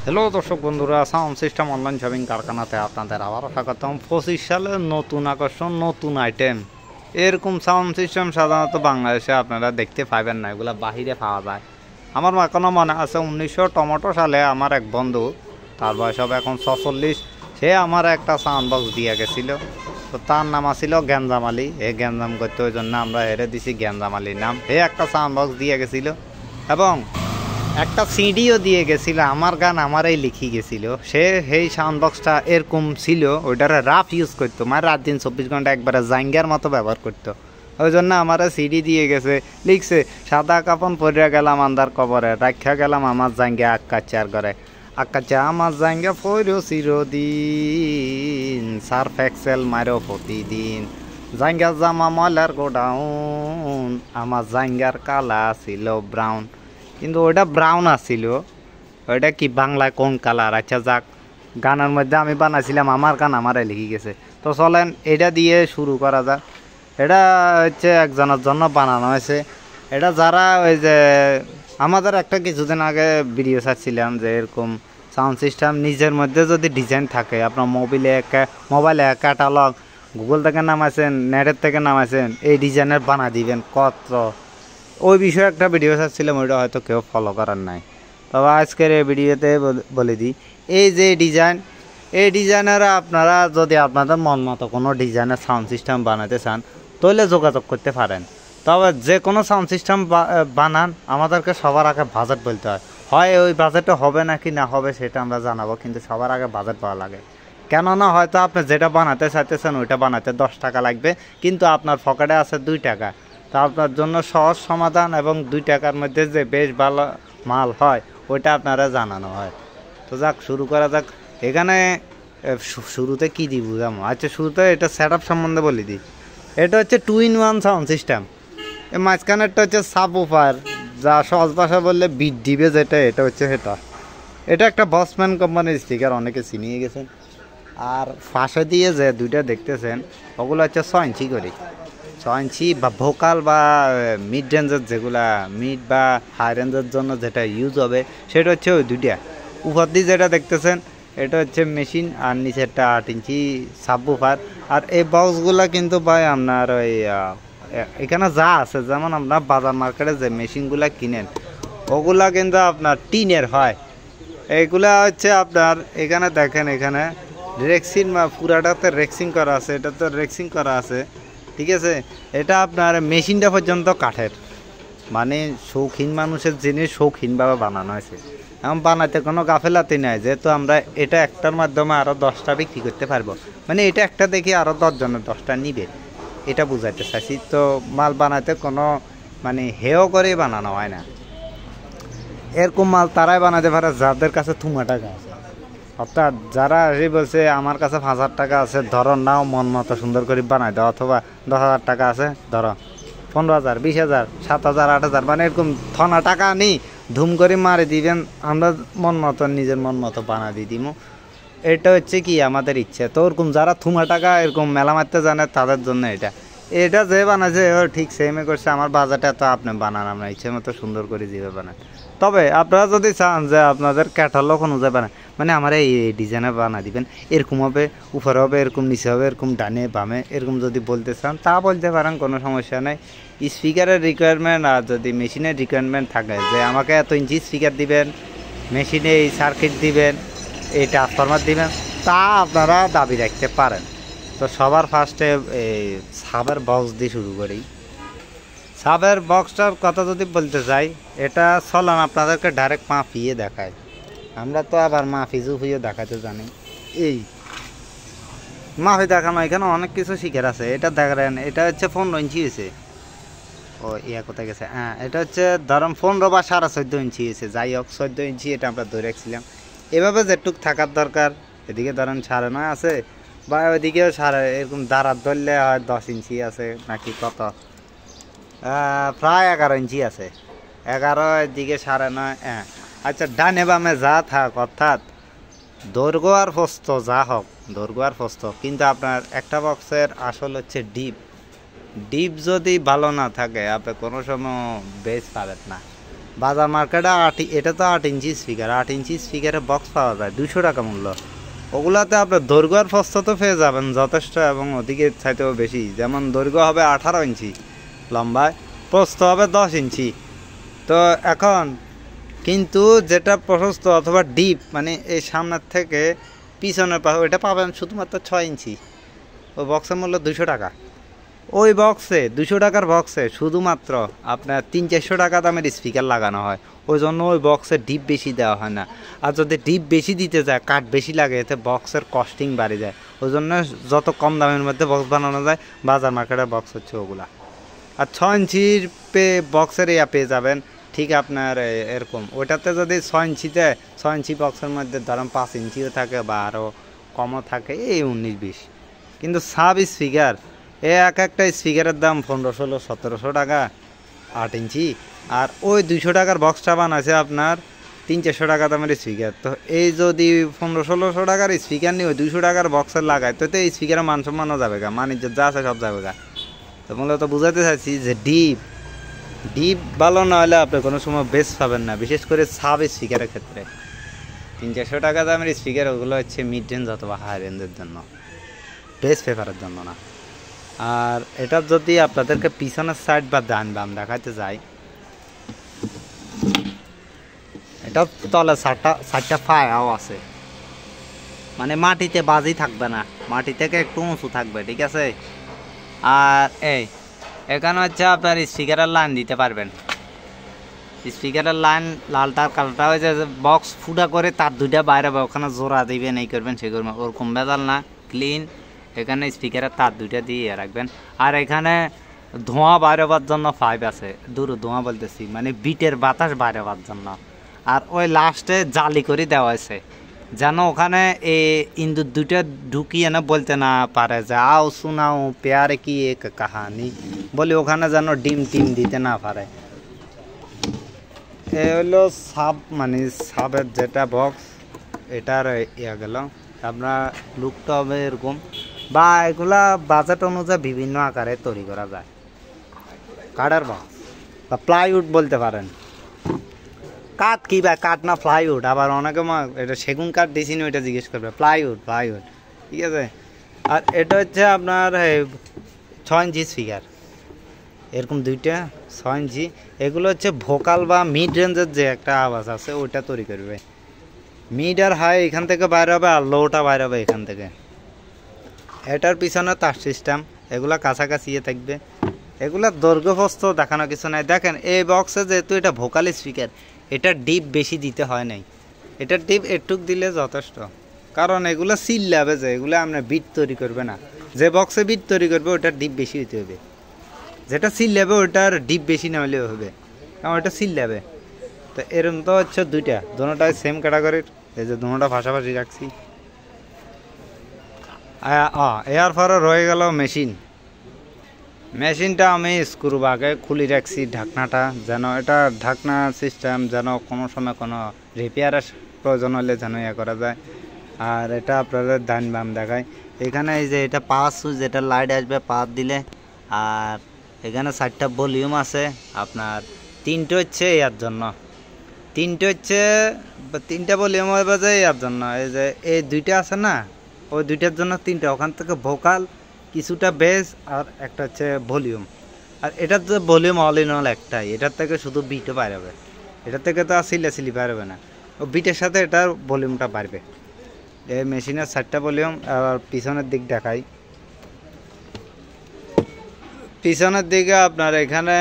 Hello দর্শক বন্ধুরা, sound system online shopping কারখানাতে আপনাদের আবারও স্বাগতম। 25 সালের নতুন আকর্ষণ, নতুন আইটেম। এরকম সাউন্ড সিস্টেম সাধারণত বাংলাদেশে আপনারা দেখতে পাবেন না, এগুলো বাহিরে পাওয়া যায়। আমার এখনও মনে আছে 1900 সালে আমার এক বন্ধু, তার বয়স হবে এখন 46, সে আমার একটা সাউন্ড বক্স দিয়ে গেছিল। তো তার নাম ছিল গ্যাঞ্জাম আলী। এই গ্যাঞ্জাম করতে ওই জন্য আমরা হেরে দিছি গ্যাঞ্জাম আলীর নাম। সে একটা সাউন্ড বক্স দিয়ে গেছিল এবং একটা সিডিও দিয়ে গেছিল, আমার গান আমারই লিখি গেছিল। সে সেই সাউন্ড বক্সটা এরকম ছিল, ওইটারে রাফ ইউজ করতো, মানে রাত দিন 24 ঘন্টা একবারে জাঙ্গিয়ার মতো ব্যবহার করতো। ওই জন্য আমার সিডি দিয়ে গেছে, লিখছে সাদা কাপন পরিয়া গেলাম আন্দার কবরে, রাখা গেলাম আমার জাঙ্গিয়া আক্কাচার করে, আক্কাচা আমার জাঙ্গিয়া পইরো চিরদিন, সার্ফ এক্সেল মারো প্রতিদিন, জাঙ্গিয়া জামা ময়লার গোডাউন, আমার জাঙ্গিয়ার কালা ছিল ব্রাউন। কিন্তু ওটা ব্রাউন আসছিল, ওইটা কি বাংলায় কোন কালার? আচ্ছা যাক, গানের মধ্যে আমি বানাইছিলাম, আমার গান আমারাই লিখে গেছে। তো চলেন এটা দিয়ে শুরু করা যাক। এটা হচ্ছে একজনের জন্য বানানো হয়েছে। এটা যারা ওই যে আমাদের একটা কিছুদিন আগে ভিডিও ছাড়ছিলাম যে এরকম সাউন্ড সিস্টেম নিজের মধ্যে যদি ডিজাইন থাকে, আপনার মোবাইলে ক্যাটালগ গুগল থেকে নামাইছেন, নেটের থেকে নামাইছেন, এই ডিজাইনের বানা দিবেন কত, ওই বিষয়ে একটা ভিডিও ছাড়ছিলাম, ওইটা হয়তো কেউ ফলো করার নাই। তবে আজকের এই ভিডিওতে বলে দিই, এই যে ডিজাইন, এই ডিজাইনারা আপনারা যদি আপনাদের মন মতো কোনো ডিজাইনের সাউন্ড সিস্টেম বানাতে চান তাহলে যোগাযোগ করতে পারেন। তবে যে কোনো সাউন্ড সিস্টেম বানান, আমাদেরকে সবার আগে বাজেট বলতে হয় ওই বাজেটে হবে নাকি না হবে সেটা আমরা জানাবো, কিন্তু সবার আগে বাজেট পাওয়া লাগে। কেননা হয়তো আপনি যেটা বানাতে চাইতেছেন ওইটা বানাতে 10 টাকা লাগবে, কিন্তু আপনার পকেটে আছে 2 টাকা। তা আপনার জন্য সহজ সমাধান এবং 2 টাকার মধ্যে যে বেশ ভালো মাল হয় ওইটা আপনারা জানানো হয়। তো যাক, শুরু করা যাক। এখানে শুরুতে কী দিই বুঝামো? আচ্ছা, শুরুতে এটা সেট আপ সম্বন্ধে বলে দিই। এটা হচ্ছে 2-in-1 সাউন্ড সিস্টেম। এই মাঝখানেরটা হচ্ছে সাবউফার, যা সহজ ভাষা বললে বিট দিবে যেটা, এটা হচ্ছে সেটা। এটা একটা বসম্যান কোম্পানির স্পিকার, অনেকে চিনিয়ে গেছেন। আর ফাঁসে দিয়ে যে দুইটা দেখতেছেন ওগুলো হচ্ছে 6 ইঞ্চি করে, 6 ইঞ্চি বা ভোকাল বা মিড রেঞ্জের, যেগুলা মিড বা হাই রেঞ্জের জন্য যেটা ইউজ হবে সেটা হচ্ছে ওই দুইটা। উপর দিয়ে যেটা দেখতেছেন এটা হচ্ছে মেশিন, আর নিচেরটা 8 ইঞ্চি সাবউফার। আর এই বক্সগুলা কিন্তু ভাই আপনার ওই এখানে যা আছে, যেমন আপনার বাজার মার্কেটে যে মেশিনগুলা কিনেন ওগুলা কিন্তু আপনার টিনের হয়। এইগুলা হচ্ছে আপনার এখানে দেখেন, এখানে রেক্সিন বা পুরাটাতে রেক্সিং করা আছে, এটাতে রেক্সিং করা আছে, ঠিক আছে। এটা আপনার মেশিনটা পর্যন্ত কাঠের, মানে শৌখিন মানুষের জিনিস শৌখিনভাবে বানানো হয়েছে। এখন বানাতে কোনো গাফেলাতি নাই, যেহেতু আমরা এটা একটার মাধ্যমে আরও 10টা বিক্রি করতে পারবো, মানে এটা একটা দেখি আরও 10 জনের 10টা নিবে, এটা বুঝাইতে চাইছি। তো মাল বানাতে কোনো মানে হেও করে বানানো হয় না। এরকম মাল তারাই বানাতে পারে যাদের কাছে থুমা টাকা আছে। অর্থাৎ যারা এসে বলছে আমার কাছে 5,000 টাকা আছে, ধরো নাও মন মতো সুন্দর করে বানাই দাও, অথবা 10,000 টাকা আছে, ধরো 15,000, 20,000, 7,000, 8,000, মানে এরকম থনা টাকা নি ধুম করে মারি দিবেন, আমরা মন মতো নিজের মন মতো বানা দিয়ে দিব। এটা হচ্ছে কি আমাদের ইচ্ছে। তো ওরকম যারা থুমা টাকা এরকম মেলা মারতে জানে তাদের জন্য এটা এটা যে বানাইছে ও ঠিক সেমে করছে। আমার বাজারটা তো আপনি বানান, আমরা ইচ্ছে মতো সুন্দর করে দিবে বানান। তবে আপনারা যদি চান যে আপনাদের ক্যাটালগ অনুযায়ী বানান, মানে আমার এই ডিজাইনে বানা দিবেন, এরকম হবে, উপরে হবে এরকম, নিচে হবে এরকম, ডানে বামে এরকম যদি বলতে চান তা বলতে পারেন, কোনো সমস্যা নেই। স্পিকারের রিকোয়ারমেন্ট আর যদি মেশিনের রিকোয়ারমেন্ট থাকে যে আমাকে এত ইঞ্চি স্পিকার দিবেন, মেশিনে এই সার্কিট দিবেন, এই ট্রান্সফরমার দিবেন, তা আপনারা দাবি রাখতে পারেন। তো সবার ফার্স্টে এই সাবের বক্স দিয়ে শুরু করি। সাবের বক্সটার কথা যদি বলতে চাই, এটা চলান আপনাদেরকে ডাইরেক্ট মাফিয়ে দেখায়, আমরা তো আবার মাফি জুফিও দেখাতে জানি। এই মাফি দেখানো এখানে অনেক কিছু শিখের আছে। এটা দেখেন, এটা হচ্ছে 15 ইঞ্চি হয়েছে। ও ইয়া কোথায় গেছে? হ্যাঁ, এটা হচ্ছে ধরুন 15 বা 14.5 ইঞ্চি হয়েছে। যাই হোক, 14 ইঞ্চি এটা আমরা ধরে রাখছিলাম। এভাবে যেটুক থাকার দরকার, এদিকে ধরেন 9.5 আছে, বা ওইদিকেও এরকম দাঁড়ার ধরলে হয় 10 ইঞ্চি আছে নাকি কত, প্রায় 11 ইঞ্চি আছে। 11, এদিকে 9.5। হ্যাঁ, আচ্ছা, ডানে বামে যা থাক, অর্থাৎ দৈর্ঘ্য আর প্রস্থ যা হোক, দৈর্ঘ্য আর প্রস্থ, কিন্তু আপনার একটা বক্সের আসল হচ্ছে ডিপ যদি ভালো না থাকে আপনি কোনো সময় বেস পাবেন না। বাজার মার্কেটে এটা তো 8 ইঞ্চি স্পিকার, 8 ইঞ্চি স্পিকারের বক্স পাওয়া যায় 200 টাকা মূল্য। ওগুলাতে আপনার দৈর্ঘ্য আর প্রস্থ তো পেয়ে যাবেন যথেষ্ট, এবং ওদিকে চাইতেও বেশি। যেমন দৈর্ঘ্য হবে 18 ইঞ্চি লম্বায়, প্রস্থ হবে 10 ইঞ্চি। তো এখন কিন্তু যেটা প্রশস্ত অথবা ডিপ, মানে এই সামনের থেকে পিছনের ওইটা পাবেন শুধুমাত্র 6 ইঞ্চি। ওই বক্সের মূল্য 200 টাকা। ওই বক্সে 200 টাকার বক্সে শুধুমাত্র আপনার 300-400 টাকা দামের স্পিকার লাগানো হয়। ওই জন্য ওই বক্সে ডিপ বেশি দেওয়া হয় না। আর যদি ডিপ বেশি দিতে যায়, কাঠ বেশি লাগে, এতে বক্সের কস্টিং বাড়ে যায়। ওই জন্য যত কম দামের মধ্যে বক্স বানানো যায় বাজার মার্কেটের বক্স হচ্ছে ওগুলা। আর 6 ইঞ্চির বক্সের পেয়ে যাবেন ঠিক আপনার এরকম। ওইটাতে যদি 6 ইঞ্চিতে 6 ইঞ্চি বক্সের মধ্যে ধরেন 5 ইঞ্চিও থাকে বা আরও কমও থাকে, এই 19-20। কিন্তু সাব স্পিকার একটা স্পিকারের দাম 1500-1700 টাকা 8 ইঞ্চি। আর ওই 200 টাকার বক্সটা বানাইছে আপনার 300-400 টাকা দামের স্পিকার। তো এই যদি 1500-1600 টাকার স্পিকার নিয়ে ওই 200 টাকার বক্সের লাগায়, তো এই স্পিকারের মান সম্মানও যাবে গা, মানিজ্য যা আছে সব যাবে গা। তো মূলত বুঝাতে চাইছি যে ডিপ ভালো না হলে আপনি কোনো সময় বেস পাবেন না, বিশেষ করে সাব স্পিকারের ক্ষেত্রে। 300-400 টাকা দামের স্পিকার ওগুলো হচ্ছে মিড রেঞ্জ অথবা হাই রেঞ্জের জন্য, বেস পেপারের জন্য না। আর এটা যদি আপনাদেরকে পিছনের সাইড বা ডান বাম দেখাতে যাই, এটা তলে 4টা ফায়াও আছে, মানে মাটিতে বাজি থাকবে না, মাটি থেকে একটু উঁচু থাকবে, ঠিক আছে। আর এখানে হচ্ছে আপনার স্পিকারের লাইন দিতে পারবেন। স্পিকারের লাইন লালটা কালোটা হয়ে যায়, বক্স ফুটা করে তার 2টা বাইরে বা ওখানে জোড়া দিবেন, এই করবেন সেই করবেন, ওরকম বেজাল না, ক্লিন। এখানে স্পিকারের তার 2টা দিয়ে রাখবেন। আর এখানে ধোঁয়া বাইরে হওয়ার জন্য পাইপ আছে, ধোঁয়া বলতেছি মানে বিটের বাতাস বাইরে হওয়ার জন্য। আর ওই লাস্টে জালি করে দেওয়া আছে, যেন ওখানে এই ইন্দুর 2টা ঢুকিয়ে না বলতে না পারে যে আও শোনাও প্যারে কি এক কাহানি, বলে ওখানে যেন ডিম টিম দিতে না পারে। এ হলো সাব, মানে সাবের যেটা বক্স, এটার গেল আপনার লুকটা হবে এরকম। বা এগুলা বাজেট অনুযায়ী বিভিন্ন আকারে তৈরি করা যায়। কাঠের বক্স বা প্লাইউড বলতে পারেন। কাঠ কি বা কাঠ না প্লাইউড, আবার অনেকে এটা সেগুন কাঠ দিছি না ওইটা জিজ্ঞেস করবে, প্লাইউড ঠিক আছে। আর এটা হচ্ছে আপনার 6 ইঞ্চি স্পিকার, এরকম 2টা 6 ইঞ্চি। এগুলো হচ্ছে ভোকাল বা মিড রেঞ্জের যে একটা আওয়াজ আছে ওইটা তৈরি করবে। মিড আর হাই এখান থেকে বাইরে হবে, আর লোটা বাইরে হবে এখান থেকে। এটার পিছনে তার সিস্টেম, এগুলা কাছাকাছি থাকবে। এগুলা দৈর্ঘ্য প্রস্থ দেখানো কিছু নাই। দেখেন এই বক্সে যেহেতু এটা ভোকাল স্পিকার, এটা ডিপ বেশি দিতে হয় নাই, এটা ডিপ একটুক দিলে যথেষ্ট। কারণ এগুলো চিল্লাবে, যে এগুলো আপনার বিট তৈরি করবে না। যে বক্সে বিট তৈরি করবে ওটার ডিপ বেশি হইতে হবে, যেটা চিল্লাবে ওটার ডিপ বেশি না হলেও হবে, কারণ ওটা চিল্লাবে। তো এরকম তো হচ্ছে 2টা, দুটোটাই সেম ক্যাটাগরির, এই যে দুটোটা পাশাপাশি রাখছি। এর পরে রয়ে গেল মেশিনটা আমি স্ক্রু বাগে খুলে রাখছি ঢাকনাটা, যেন এটা ঢাকনা সিস্টেম যেন কোনো সময় কোনো রিপেয়ারের প্রয়োজন হলে যেন করা যায়। আর এটা আপনাদের ডান বাম দেখায়। এখানে এই যে এটা পাওয়ার সুইচ, যেটা লাইট আসবে পাওয়ার দিলে। আর এখানে 4টা ভলিউম আছে আপনার, 3টে হচ্ছে এর জন্য, 3টা ভলিউম হবে যে এর জন্য। এই যে এই 2টা আছে না, ওই 2টার জন্য 3টা, ওখান থেকে ভোকাল, কিছুটা বেস, আর একটা হচ্ছে ভলিউম। আর এটার যে ভলিউম অল ইন অল একটাই, এটার থেকে শুধু বিটও বাড়বে, এটার থেকে তো আর সিলি পারবে না, ও বিটের সাথে এটার ভলিউমটা বাড়বে। এই মেশিনের 4টা ভলিউম। আর পিছনের দিক দেখাই, পিছনের দিকে আপনার এখানে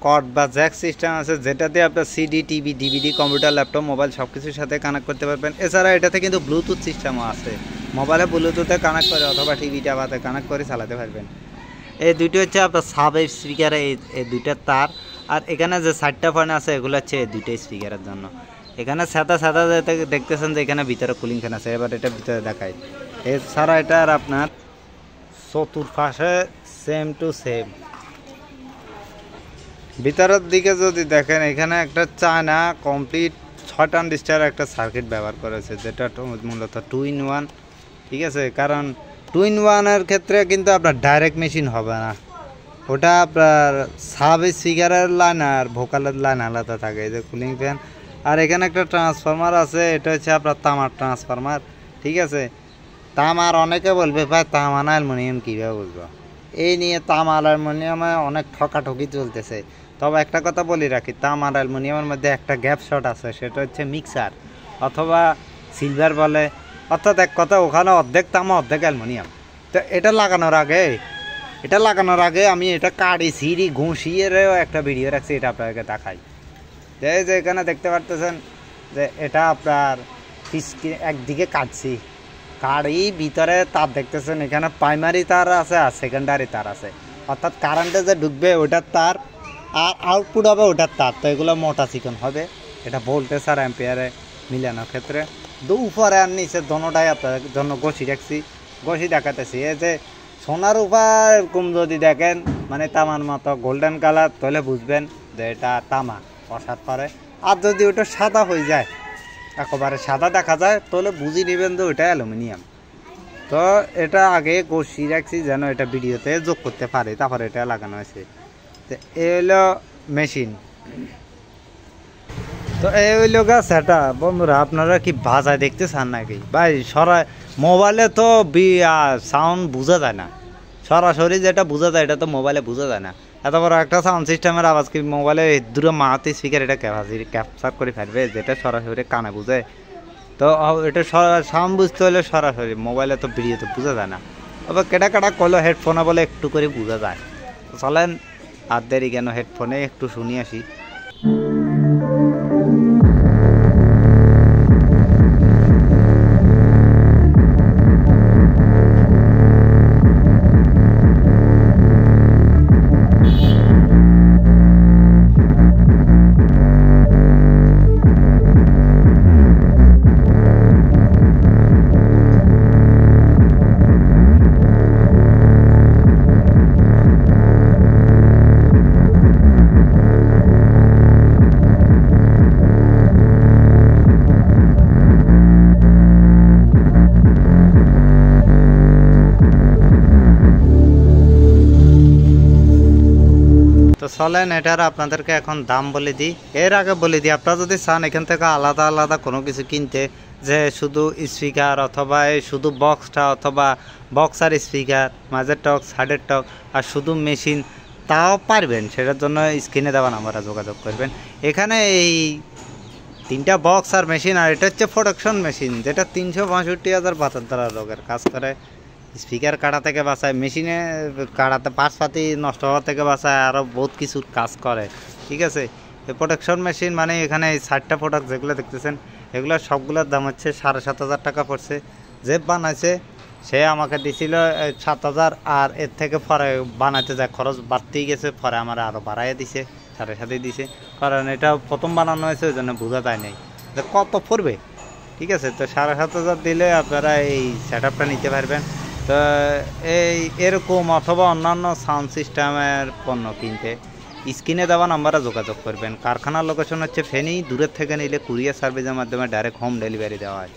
কর্ড বা জ্যাক সিস্টেম আছে, যেটাতে আপনার CD, TV, DVD, computer, laptop, mobile সব কিছুর সাথে কানেক্ট করতে পারবেন। এছাড়া এটাতে কিন্তু ব্লুটুথ সিস্টেমও আছে, মোবাইলে ব্লুটুথে কানেক্ট করে অথবা টিভিটা বাতে কানেক্ট করে চালাতে পারবেন। এই 2টো হচ্ছে আপনার সাব স্পিকারে এই 2টার তার। আর এখানে যে 4টা ফ্যান আছে এগুলো হচ্ছে এই 2টা স্পিকারের জন্য। এখানে সাদা দেখতেছেন যে এখানে ভিতরে কুলিং ফ্যান আছে, এবার এটা ভিতরে দেখাই। এছাড়া এটা আর আপনার চতুর্পাশে সেম টু সেম। ভিতরের দিকে যদি দেখেন, এখানে একটা চায়না কমপ্লিট 6 ট্রানজিস্টার একটা সার্কিট ব্যবহার করেছে, যেটা মূলত 2 in 1, ঠিক আছে। কারণ 2 in 1 এর ক্ষেত্রে কিন্তু আপনার ডাইরেক্ট মেশিন হবে না, ওটা আপনার সাব স্পিকারের লাইন আর ভোকালের লাইন আলাদা থাকে, এই যে কুলিং ফ্যান। আর এখানে একটা ট্রান্সফরমার আছে, এটা হচ্ছে আপনার তামার ট্রান্সফরমার, ঠিক আছে। তামার অনেকে বলবে ভাই তামা না অ্যালুমিনিয়াম কীভাবে বুঝবো, এই নিয়ে তামা আর অ্যালুমিনিয়ামে অনেক ঠকাঠকি চলতেছে। তবে একটা কথা বলি রাখি, তামা আর অ্যালুমিনিয়ামের মধ্যে একটা গ্যাপ শট আছে, সেটা হচ্ছে মিক্সার অথবা সিলভার বলে, অর্থাৎ এক কথা ওখানে অর্ধেক তামা অর্ধেক অ্যালুমিনিয়াম। তো এটা লাগানোর আগে আমি এটা কাটি সিঁড়ি ঘুষিয়েও একটা ভিডিও রাখছি, এটা আপনাকে দেখাই। এই যে এখানে দেখতে পারতেছেন যে এটা আপনার একদিকে কাটছি, কারি ভিতরে তার দেখতেছেন, এখানে প্রাইমারি তার আছে আর সেকেন্ডারি তার আছে, অর্থাৎ কারেন্টে যে ঢুকবে ওটার তার আর আউটপুট হবে ওটার তার। তো এগুলো মোটা চিকন হবে, এটা ভোল্টেজ আর অ্যাম্পিয়ারে মিলানোর ক্ষেত্রে। উপরে আর নিচে দোনোটাই আপনাদের জন্য ঘষি রাখছি, ঘষি দেখাতেছি। এই যে সোনার উপর এরকম যদি দেখেন মানে তামার মতো গোল্ডেন কালার, তাহলে বুঝবেন যে এটা তামা বসার পরে। আর যদি ওটা সাদা হয়ে যায়, একেবারে সাদা দেখা যায়, তাহলে বুঝি নেবেন যে ওটা অ্যালুমিনিয়াম। তো এটা আগে ঘষি রাখছি যেন এটা ভিডিওতে যোগ করতে পারে, তারপরে এটা লাগানো হয়েছে। তো এই হলো মেশিন। তো এই হইল গা সেটা। বন্ধুরা আপনারা কি বাজায় দেখতে চান নাকি ভাই? মোবাইলে তো সাউন্ড বোঝা যায় না, সরাসরি যেটা বোঝা যায় এটা তো মোবাইলে বোঝা যায় না। এত বড় একটা সাউন্ড সিস্টেমের আওয়াজ কি মোবাইলে দূরে মাহাতে স্পিকার এটা ক্যাপচার করে ফেলবে, যেটা সরাসরি কানে বুঝে। তো এটা সাউন্ড বুঝতে হলে সরাসরি, মোবাইলে তো ভিডিওতে বোঝা যায় না। তবে কেটা কেটা করলো হেডফোনে বলে একটু করে বোঝা যায়। চলেন আর দেরি কেন, হেডফোনে একটু শুনি আসি। তো চলেন এটার আপনাদেরকে এখন দাম বলে দিই। এর আগে বলে দিই, আপনারা যদি চান এখান থেকে আলাদা আলাদা কোনো কিছু কিনতে, যে শুধু স্পিকার অথবা শুধু বক্সটা অথবা বক্স আর স্পিকার, মাঝের টক সাইডের টক আর শুধু মেশিন, তাও পারবেন। সেটার জন্য স্ক্রিনে দেওয়া নাম্বারে যোগাযোগ করবেন। এখানে এই 3টা বক্স আর মেশিন, আর এটা হচ্ছে প্রোডাকশন মেশিন, যেটা 365,000 বাতার দ্বারা লোকের কাজ করে। স্পিকার কাটা থেকে বাঁচায়, মেশিনে কাটাতে পার্টসপাতি নষ্ট হওয়া থেকে বাঁচায়, আরও বহুত কিছুর কাজ করে, ঠিক আছে। এই প্রোডাকশন মেশিন মানে এখানে এই 60টা প্রোডাক্ট যেগুলো দেখতেছেন, এগুলো সবগুলোর দাম হচ্ছে 7,500 টাকা পড়ছে। যে বানাইছে সে আমাকে দিছিল 7,000, আর এর থেকে পরে বানাইতে যায় খরচ বাড়তেই গেছে, পরে আমার আরও বাড়াইয়ে দিছে, 7,500 দিছে। কারণ এটা প্রথম বানানো হয়েছে, ওই জন্য বোঝা যায় নাই যে কত পড়বে, ঠিক আছে। তো 7,500 দিলে আপনারা এই সেট আপটা নিতে পারবেন। তো এরকম অথবা অন্যান্য সাউন্ড সিস্টেমের পণ্য কিনতে স্ক্রিনে দেওয়া নাম্বারে যোগাযোগ করবেন। কারখানার লোকেশন হচ্ছে ফেনী, দূরের থেকে নিলে কুরিয়ার সার্ভিসের মাধ্যমে ডাইরেক্ট হোম ডেলিভারি দেওয়া হয়।